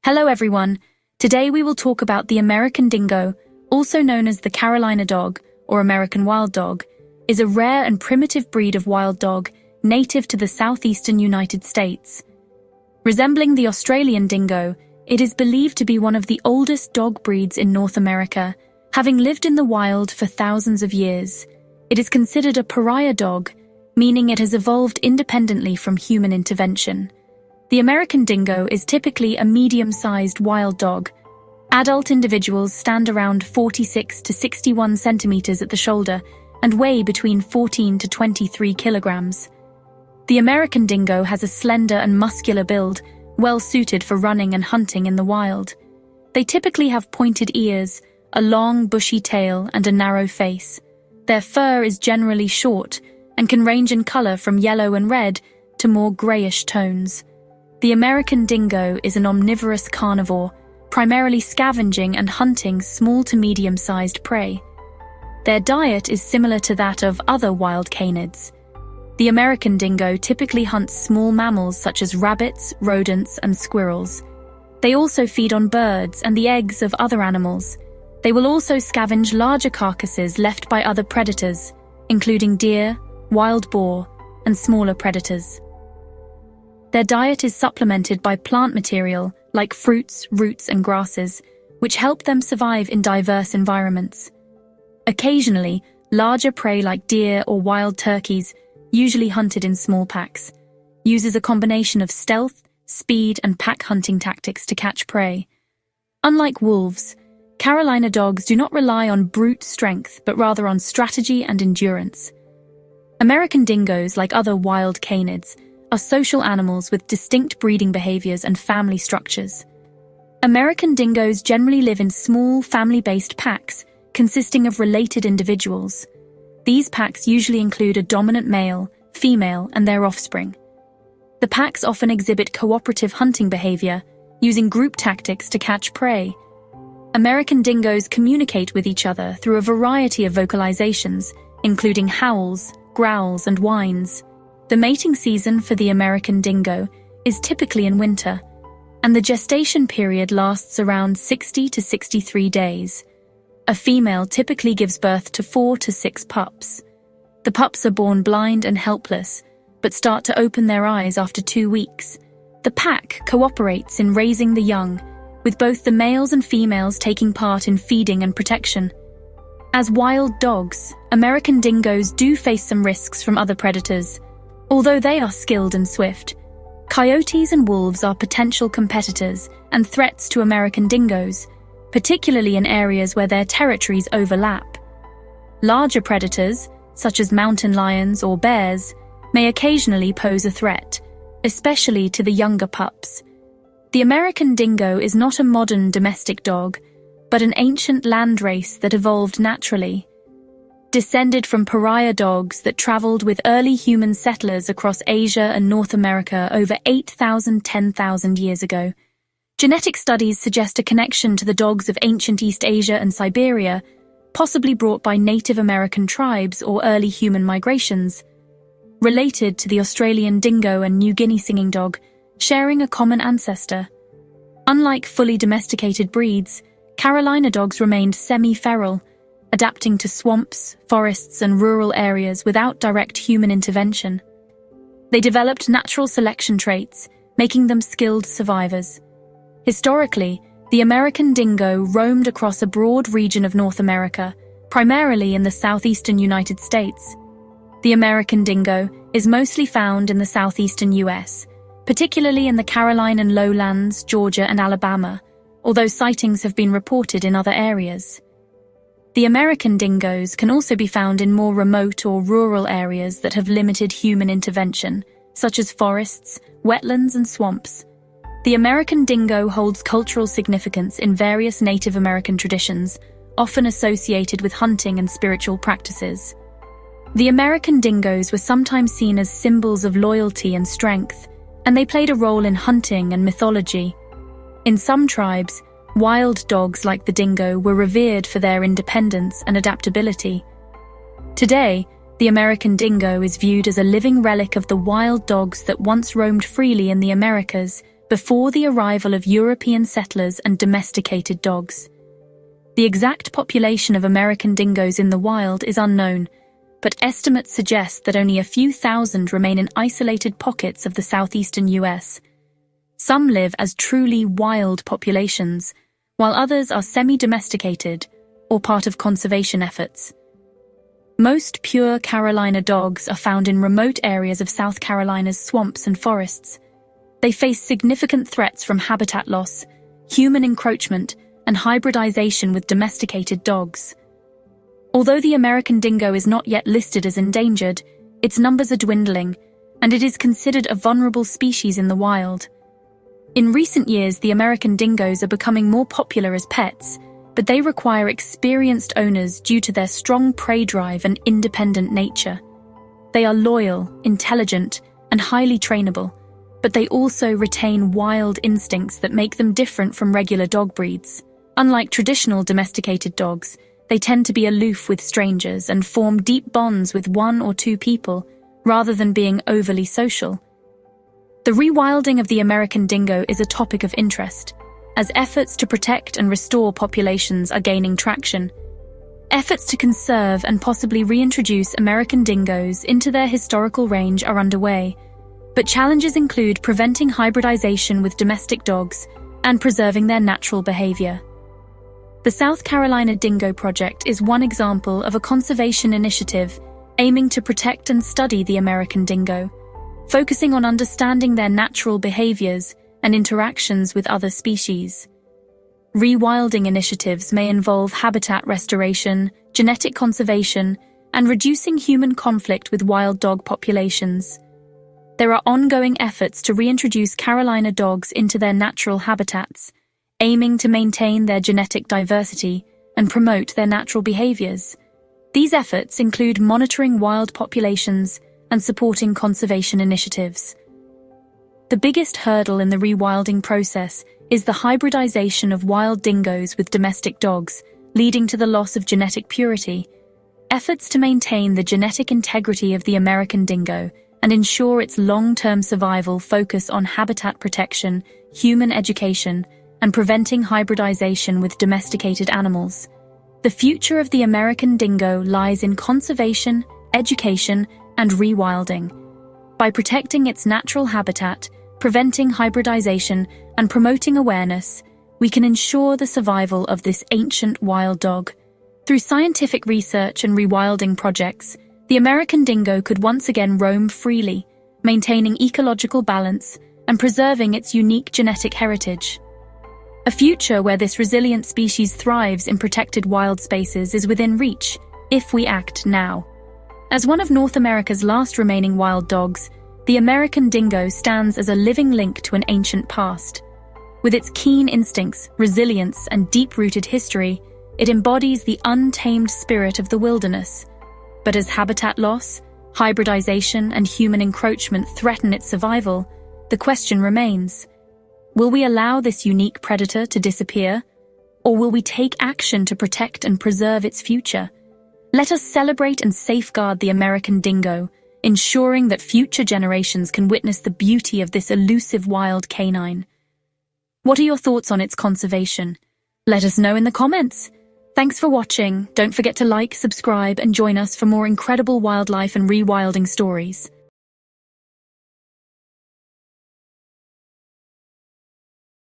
Hello everyone. Today we will talk about the American Dingo, also known as the Carolina dog or American wild dog, is a rare and primitive breed of wild dog native to the southeastern United States. Resembling the Australian dingo, it is believed to be one of the oldest dog breeds in North America, having lived in the wild for thousands of years. It is considered a pariah dog, meaning it has evolved independently from human intervention. The American dingo is typically a medium-sized wild dog. Adult individuals stand around 46 to 61 centimeters at the shoulder and weigh between 14 to 23 kilograms. The American dingo has a slender and muscular build, well suited for running and hunting in the wild. They typically have pointed ears, a long, bushy tail, and a narrow face. Their fur is generally short and can range in color from yellow and red to more grayish tones. The American dingo is an omnivorous carnivore, primarily scavenging and hunting small to medium-sized prey. Their diet is similar to that of other wild canids. The American dingo typically hunts small mammals such as rabbits, rodents, and squirrels. They also feed on birds and the eggs of other animals. They will also scavenge larger carcasses left by other predators, including deer, wild boar, and smaller predators. Their diet is supplemented by plant material like fruits, roots, and grasses, which help them survive in diverse environments. Occasionally, larger prey like deer or wild turkeys, usually hunted in small packs, uses a combination of stealth, speed, and pack hunting tactics to catch prey. Unlike wolves, Carolina dogs do not rely on brute strength, but rather on strategy and endurance. American dingoes, like other wild canids, are social animals with distinct breeding behaviors and family structures. American dingoes generally live in small, family-based packs consisting of related individuals. These packs usually include a dominant male, female, and their offspring. The packs often exhibit cooperative hunting behavior, using group tactics to catch prey. American dingoes communicate with each other through a variety of vocalizations, including howls, growls, and whines. The mating season for the American dingo is typically in winter, and the gestation period lasts around 60 to 63 days. A female typically gives birth to 4 to 6 pups. The pups are born blind and helpless, but start to open their eyes after 2 weeks. The pack cooperates in raising the young, with both the males and females taking part in feeding and protection. As wild dogs, American dingoes do face some risks from other predators. Although they are skilled and swift, coyotes and wolves are potential competitors and threats to American dingoes, particularly in areas where their territories overlap. Larger predators, such as mountain lions or bears, may occasionally pose a threat, especially to the younger pups. The American dingo is not a modern domestic dog, but an ancient landrace that evolved naturally. Descended from pariah dogs that traveled with early human settlers across Asia and North America over 10,000 years ago. Genetic studies suggest a connection to the dogs of ancient East Asia and Siberia, possibly brought by Native American tribes or early human migrations. Related to the Australian dingo and New Guinea singing dog, sharing a common ancestor. Unlike fully domesticated breeds, Carolina dogs remained semi-feral, adapting to swamps, forests, and rural areas without direct human intervention. They developed natural selection traits, making them skilled survivors. Historically, the American dingo roamed across a broad region of North America, primarily in the southeastern United States. The American dingo is mostly found in the southeastern US, particularly in the Carolinan lowlands, Georgia, and Alabama, although sightings have been reported in other areas. The American dingoes can also be found in more remote or rural areas that have limited human intervention, such as forests, wetlands, and swamps. The American dingo holds cultural significance in various Native American traditions, often associated with hunting and spiritual practices. The American dingoes were sometimes seen as symbols of loyalty and strength, and they played a role in hunting and mythology. In some tribes, wild dogs like the dingo were revered for their independence and adaptability. Today, the American dingo is viewed as a living relic of the wild dogs that once roamed freely in the Americas before the arrival of European settlers and domesticated dogs. The exact population of American dingoes in the wild is unknown, but estimates suggest that only a few thousand remain in isolated pockets of the southeastern US. Some live as truly wild populations, while others are semi-domesticated or part of conservation efforts. Most pure Carolina dogs are found in remote areas of South Carolina's swamps and forests. They face significant threats from habitat loss, human encroachment, and hybridization with domesticated dogs. Although the American dingo is not yet listed as endangered, its numbers are dwindling, and it is considered a vulnerable species in the wild. In recent years, the American dingoes are becoming more popular as pets, but they require experienced owners due to their strong prey drive and independent nature. They are loyal, intelligent, and highly trainable, but they also retain wild instincts that make them different from regular dog breeds. Unlike traditional domesticated dogs, they tend to be aloof with strangers and form deep bonds with one or two people, rather than being overly social. The rewilding of the American dingo is a topic of interest, as efforts to protect and restore populations are gaining traction. Efforts to conserve and possibly reintroduce American dingoes into their historical range are underway, but challenges include preventing hybridization with domestic dogs and preserving their natural behavior. The South Carolina Dingo Project is one example of a conservation initiative aiming to protect and study the American dingo, focusing on understanding their natural behaviors and interactions with other species. Rewilding initiatives may involve habitat restoration, genetic conservation, and reducing human conflict with wild dog populations. There are ongoing efforts to reintroduce Carolina dogs into their natural habitats, aiming to maintain their genetic diversity and promote their natural behaviors. These efforts include monitoring wild populations and supporting conservation initiatives. The biggest hurdle in the rewilding process is the hybridization of wild dingoes with domestic dogs, leading to the loss of genetic purity. Efforts to maintain the genetic integrity of the American dingo and ensure its long-term survival focus on habitat protection, human education, and preventing hybridization with domesticated animals. The future of the American dingo lies in conservation, education, and rewilding. By protecting its natural habitat, preventing hybridization, and promoting awareness, we can ensure the survival of this ancient wild dog. Through scientific research and rewilding projects, the American dingo could once again roam freely, maintaining ecological balance and preserving its unique genetic heritage. A future where this resilient species thrives in protected wild spaces is within reach, if we act now. As one of North America's last remaining wild dogs, the American dingo stands as a living link to an ancient past. With its keen instincts, resilience, and deep-rooted history, it embodies the untamed spirit of the wilderness. But as habitat loss, hybridization, and human encroachment threaten its survival, the question remains: will we allow this unique predator to disappear, or will we take action to protect and preserve its future? Let us celebrate and safeguard the American dingo, ensuring that future generations can witness the beauty of this elusive wild canine. What are your thoughts on its conservation? Let us know in the comments. Thanks for watching. Don't forget to like, subscribe, and join us for more incredible wildlife and rewilding stories.